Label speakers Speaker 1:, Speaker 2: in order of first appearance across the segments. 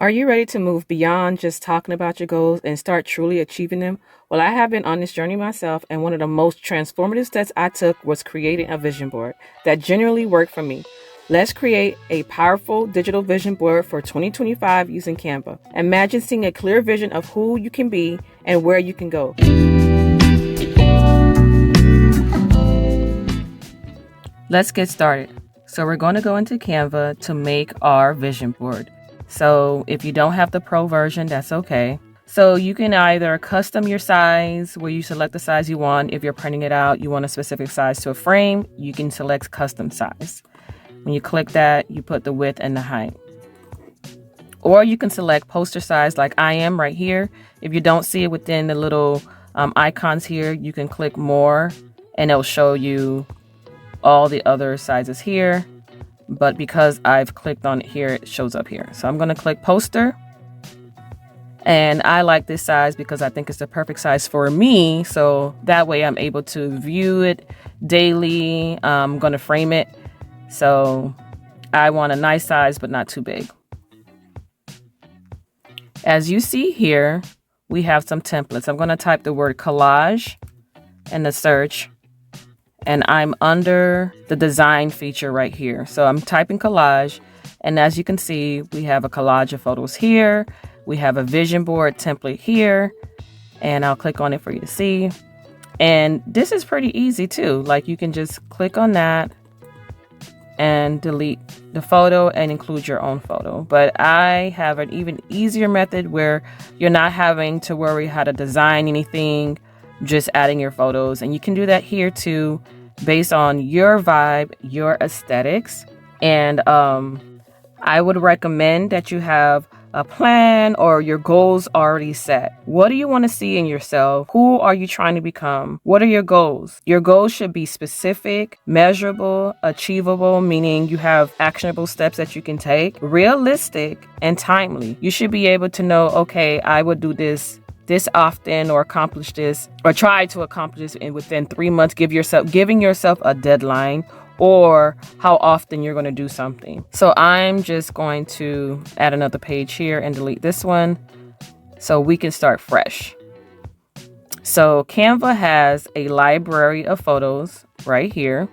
Speaker 1: Are you ready to move beyond just talking about your goals and start truly achieving them? Well, I have been on this journey myself, and one of the most transformative steps I took was creating a vision board that genuinely worked for me. Let's create a powerful digital vision board for 2025 using Canva. Imagine seeing a clear vision of who you can be and where you can go. Let's get started. So we're going to go into Canva to make our vision board. So if you don't have the pro version, that's okay. So you can either custom your size where you select the size you want. If you're printing it out, you want a specific size to a frame, you can select custom size. When you click that, you put the width and the height. Or you can select poster size like I am right here. If you don't see it within the little icons here, you can click more and it'll show you all the other sizes here. But because I've clicked on it here, it shows up here. So I'm going to click poster. And I like this size because I think it's the perfect size for me. So that way I'm able to view it daily. I'm going to frame it. So I want a nice size, but not too big. As you see here, we have some templates. I'm going to type the word collage in the search. And I'm under the design feature right here. So I'm typing collage. And as you can see, we have a collage of photos here. We have a vision board template here. And I'll click on it for you to see. And this is pretty easy too. Like you can just click on that and delete the photo and include your own photo. But I have an even easier method where you're not having to worry how to design anything, just adding your photos. And you can do that here too, based on your vibe, your aesthetics. And I would recommend that you have a plan or your goals already set. What do you want to see in yourself? Who are you trying to become? What are your goals? Your goals should be specific, measurable, achievable, meaning you have actionable steps that you can take, realistic, and timely. You should be able to know, okay, I would do this often or accomplish this or try to accomplish this within 3 months. Giving yourself a deadline or how often you're going to do something. So I'm just going to add another page here and delete this one so we can start fresh. So Canva has a library of photos right here.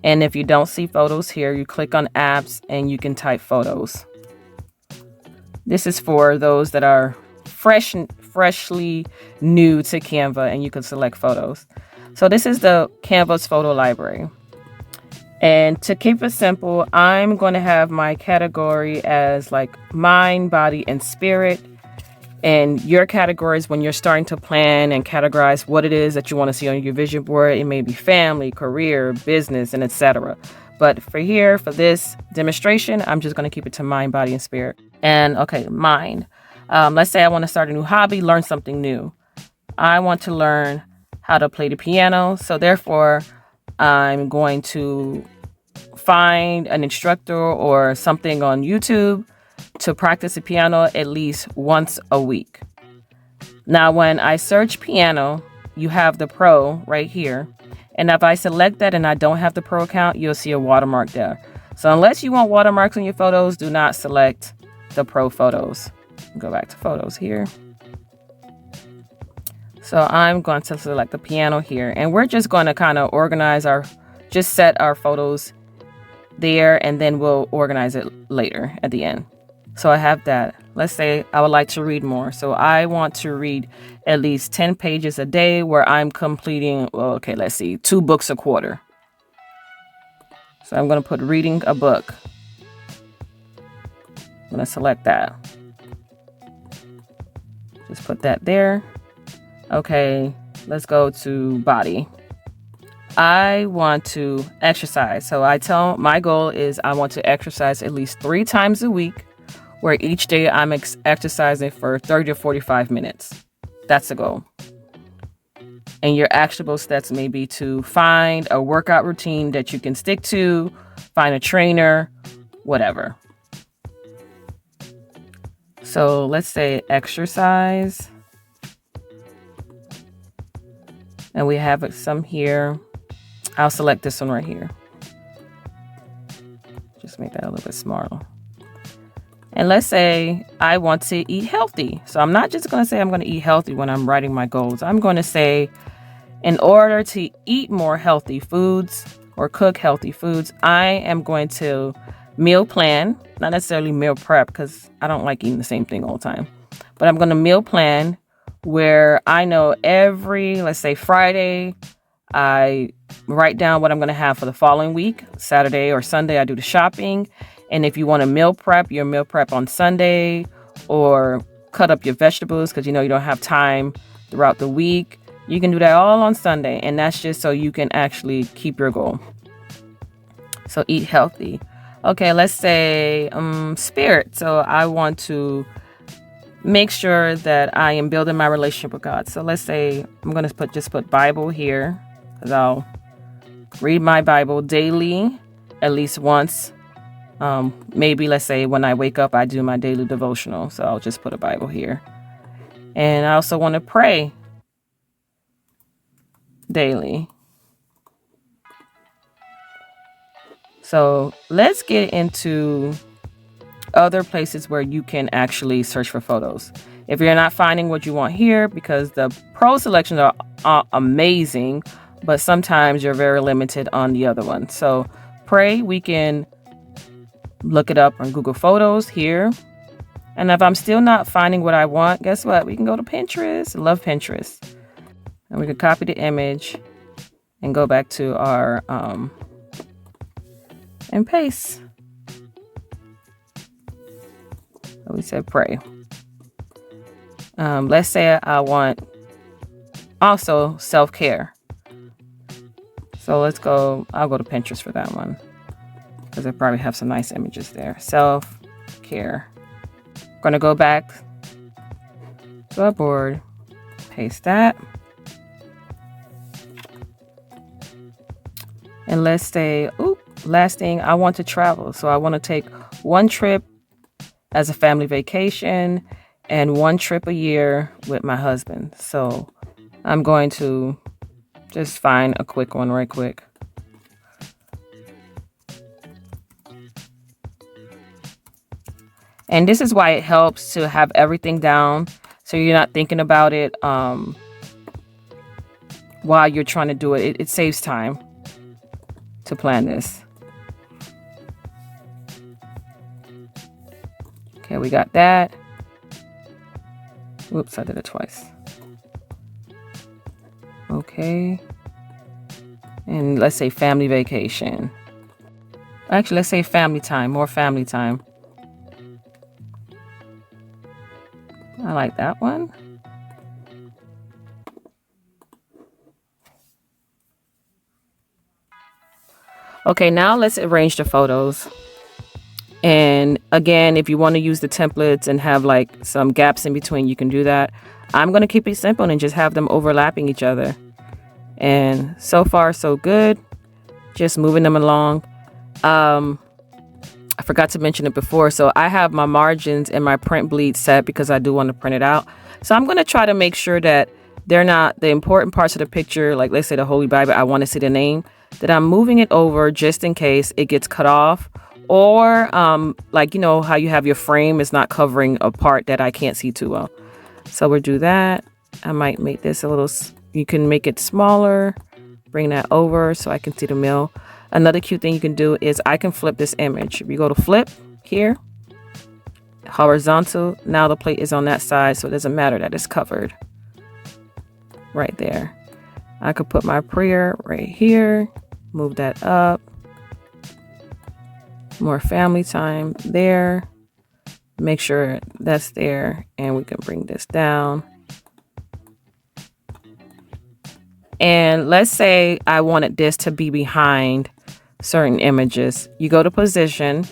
Speaker 1: And if you don't see photos here, you click on apps and you can type photos. This is for those that are freshly new to Canva, and you can select photos. So this is the Canva's photo library. And to keep it simple, I'm going to have my category as like mind, body, and spirit. And your categories when you're starting to plan and categorize what it is that you want to see on your vision board. It may be family, career, business, and etc. But for this demonstration, I'm just going to keep it to mind, body, and spirit. And okay, mind. Let's say I want to start a new hobby, learn something new. I want to learn how to play the piano. So therefore, I'm going to find an instructor or something on YouTube to practice the piano at least once a week. Now, when I search piano, you have the pro right here. And if I select that and I don't have the pro account, you'll see a watermark there. So unless you want watermarks on your photos, do not select the pro photos. Go back to photos here. So I'm going to select the piano here, and we're just going to kind of set our photos there, and then we'll organize it later at the end. So I have that. Let's say I would like to read more. So I want to read at least 10 pages a day where I'm completing, 2 books a quarter. So I'm going to put reading a book. I'm going to select that. Just put that there. Okay, let's go to body. I want to exercise. So my goal is I want to exercise at least 3 times a week, where each day I'm exercising for 30 to 45 minutes. That's the goal. And your actionable steps may be to find a workout routine that you can stick to, find a trainer, whatever. So let's say exercise. And we have some here. I'll select this one right here. Just make that a little bit smaller. And let's say I want to eat healthy. So I'm not just going to say I'm going to eat healthy when I'm writing my goals. I'm going to say, in order to eat more healthy foods or cook healthy foods, I am going to meal plan, not necessarily meal prep because I don't like eating the same thing all the time. But I'm going to meal plan where I know let's say Friday, I write down what I'm going to have for the following week. Saturday or Sunday, I do the shopping. And if you want to meal prep, your meal prep on Sunday, or cut up your vegetables because you don't have time throughout the week. You can do that all on Sunday. And that's just so you can actually keep your goal. So eat healthy. Okay, let's say spirit. So I want to make sure that I am building my relationship with God. So let's say I'm going to put Bible here, because I'll read my Bible daily, at least once. Maybe let's say when I wake up, I do my daily devotional. So I'll just put a Bible here. And I also want to pray daily. So let's get into other places where you can actually search for photos. If you're not finding what you want here, because the pro selections are amazing, but sometimes you're very limited on the other one. So pray, we can look it up on Google Photos here. And if I'm still not finding what I want, guess what? We can go to Pinterest. I love Pinterest. And we can copy the image and go back to our and paste. We said pray. Let's say I want also self-care. So I'll go to Pinterest for that one, because I probably have some nice images there. Self-care. Gonna go back to our board, paste that. And let's say, last thing, I want to travel. So I want to take one trip as a family vacation and one trip a year with my husband. So I'm going to just find a quick one right quick. And this is why it helps to have everything down, so you're not thinking about it while you're trying to do it. It saves time to plan this. Okay, we got that. Whoops, I did it twice. Okay. And let's say family vacation. Actually, let's say family time, more family time. I like that one. Okay, now let's arrange the photos. And again, if you want to use the templates and have like some gaps in between, you can do that. I'm going to keep it simple and just have them overlapping each other. And so far, so good. Just moving them along. I forgot to mention it before. So I have my margins and my print bleed set because I do want to print it out. So I'm going to try to make sure that they're not the important parts of the picture. Like let's say the Holy Bible, I want to see the name, that I'm moving it over just in case it gets cut off. Or like, how you have your frame is not covering a part that I can't see too well. So we'll do that. I might make this a little, you can make it smaller, bring that over so I can see the mill. Another cute thing you can do is I can flip this image. If you go to flip here, horizontal, now the plate is on that side, so it doesn't matter that it's covered right there. I could put my prayer right here, move that up. More family time there. Make sure that's there, and we can bring this down. And let's say I wanted this to be behind certain images. You go to position.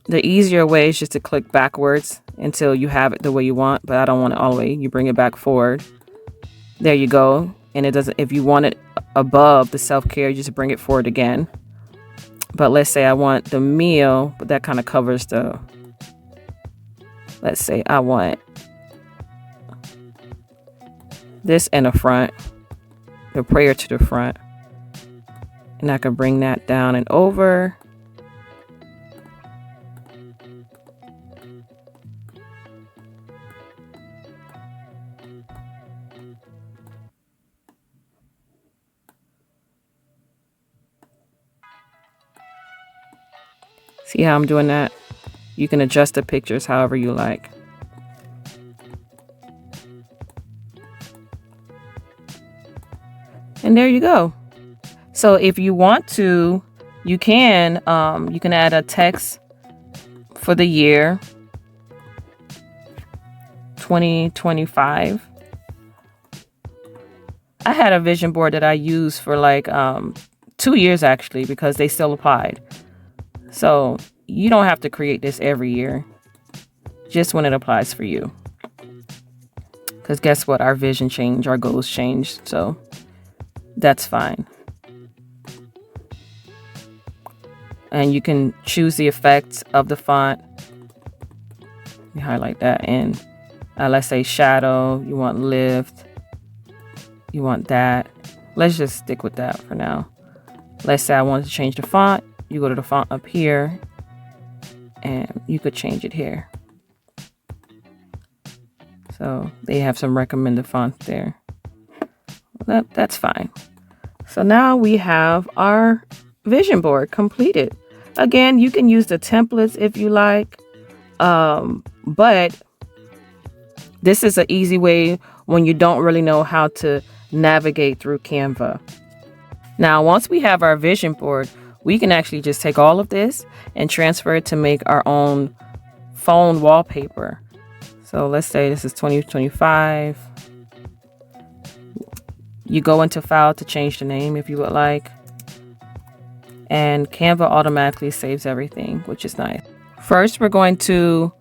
Speaker 1: The easier way is just to click backwards until you have it the way you want, but I don't want it all the way. You bring it back forward. There you go. And it doesn't, if you want it above the self-care, you just bring it forward again. But let's say I want the meal, but that kind of covers the, let's say I want this in the front, the prayer to the front. And I can bring that down and over. See how I'm doing that? You can adjust the pictures however you like. And there you go. So if you want to, you can add a text for the year 2025. I had a vision board that I used for like 2 years actually, because they still applied. So you don't have to create this every year, just when it applies for you. Because guess what? Our vision changed, our goals changed. So that's fine. And you can choose the effects of the font. You highlight that, and let's say shadow, you want lift, you want that. Let's just stick with that for now. Let's say I wanted to change the font. You go to the font up here, and you could change it here. So they have some recommended fonts there. That's fine. So now we have our vision board completed. Again, you can use the templates if you like, but this is an easy way when you don't really know how to navigate through Canva. Now, once we have our vision board, we can actually just take all of this and transfer it to make our own phone wallpaper. So let's say this is 2025. You go into File to change the name if you would like. And Canva automatically saves everything, which is nice. First, we're going to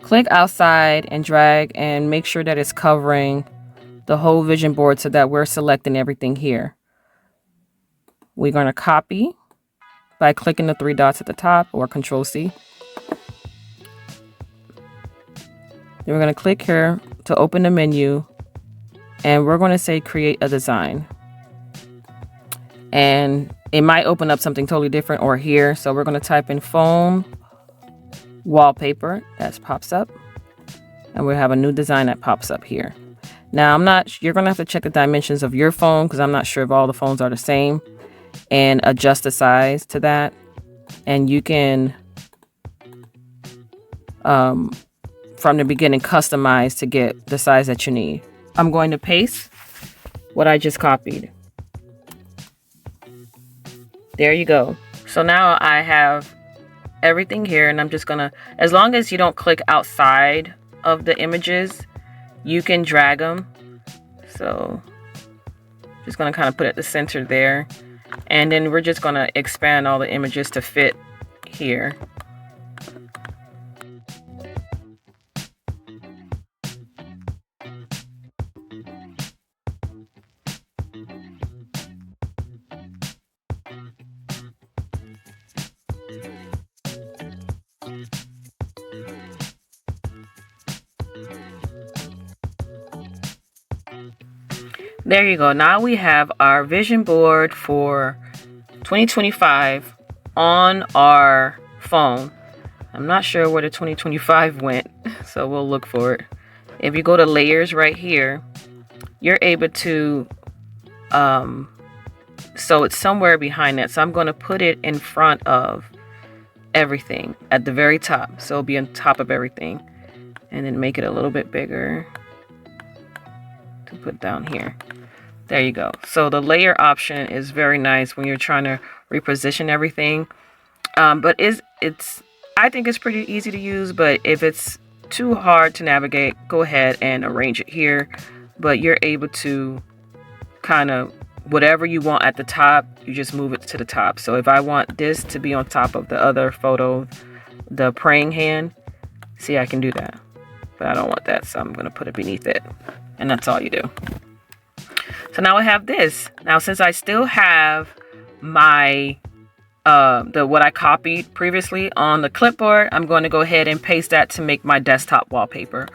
Speaker 1: click outside and drag and make sure that it's covering the whole vision board so that we're selecting everything here. We're going to copy by clicking the 3 dots at the top, or Control C. Then we're going to click here to open the menu, and we're going to say create a design. And it might open up something totally different or here. So we're going to type in phone wallpaper. That pops up. And we'll have a new design that pops up here. Now, you're going to have to check the dimensions of your phone, because I'm not sure if all the phones are the same, and adjust the size to that. And you can, from the beginning, customize to get the size that you need. I'm going to paste what I just copied. There you go. So now I have everything here, and I'm just gonna, as long as you don't click outside of the images, you can drag them. So just gonna kind of put it at the center there, and then we're just gonna expand all the images to fit here. There you go. Now we have our vision board for 2025 on our phone. I'm not sure where the 2025 went, so we'll look for it. If you go to layers right here, you're able to, so it's somewhere behind that. So I'm going to put it in front of everything at the very top. So it'll be on top of everything, and then make it a little bit bigger to put down here. There you go. So the layer option is very nice when you're trying to reposition everything. But I think it's pretty easy to use, but if it's too hard to navigate, go ahead and arrange it here. But you're able to kind of, whatever you want at the top, you just move it to the top. So if I want this to be on top of the other photo, the praying hand, see, I can do that. But I don't want that, so I'm going to put it beneath it. And that's all you do. So now I have this. Now, since I still have my what I copied previously on the clipboard, I'm going to go ahead and paste that to make my desktop wallpaper.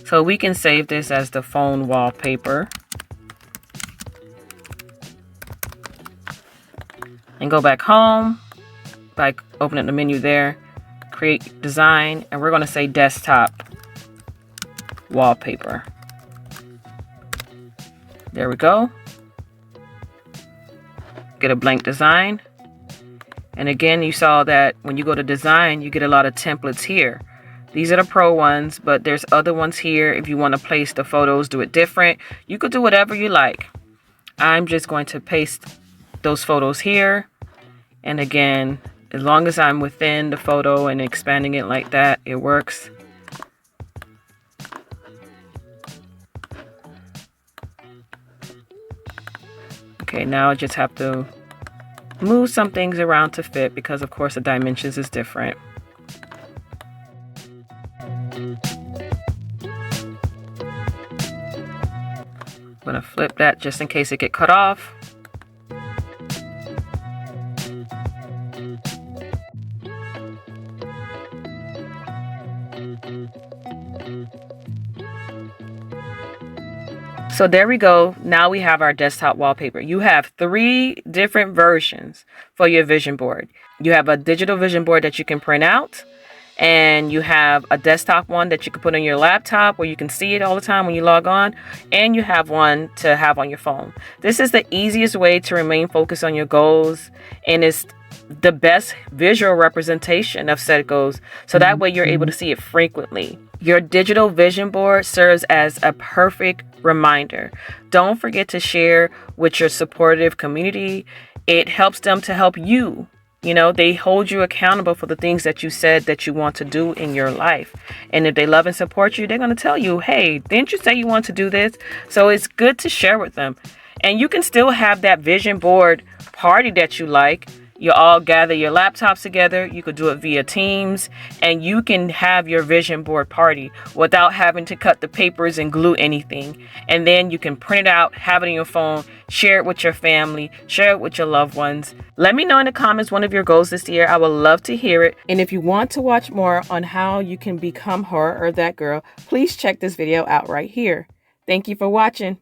Speaker 1: So we can save this as the phone wallpaper. And go back home by opening the menu there, create design, and we're going to say desktop wallpaper. There we go. Get a blank design. And again, you saw that when you go to design, you get a lot of templates here. These are the pro ones, but there's other ones here. If you want to place the photos, do it different. You could do whatever you like. I'm just going to paste those photos here. And again, as long as I'm within the photo and expanding it like that, it works. Okay, now I just have to move some things around to fit because, of course, the dimensions is different. I'm going to flip that just in case it get cut off. So there we go. Now we have our desktop wallpaper. You have 3 different versions for your vision board. You have a digital vision board that you can print out, and you have a desktop one that you can put on your laptop where you can see it all the time when you log on, and you have one to have on your phone. This is the easiest way to remain focused on your goals, and it's the best visual representation of set goals, so that way you're able to see it frequently. Your digital vision board serves as a perfect reminder. Don't forget to share with your supportive community. It helps them to help you. You know, they hold you accountable for the things that you said that you want to do in your life. And if they love and support you, they're going to tell you, hey, didn't you say you want to do this? So it's good to share with them. And you can still have that vision board party that you like. You all gather your laptops together. You could do it via Teams, and you can have your vision board party without having to cut the papers and glue anything. And then you can print it out, have it on your phone, share it with your family, share it with your loved ones. Let me know in the comments one of your goals this year. I would love to hear it. And if you want to watch more on how you can become her or that girl, please check this video out right here. Thank you for watching.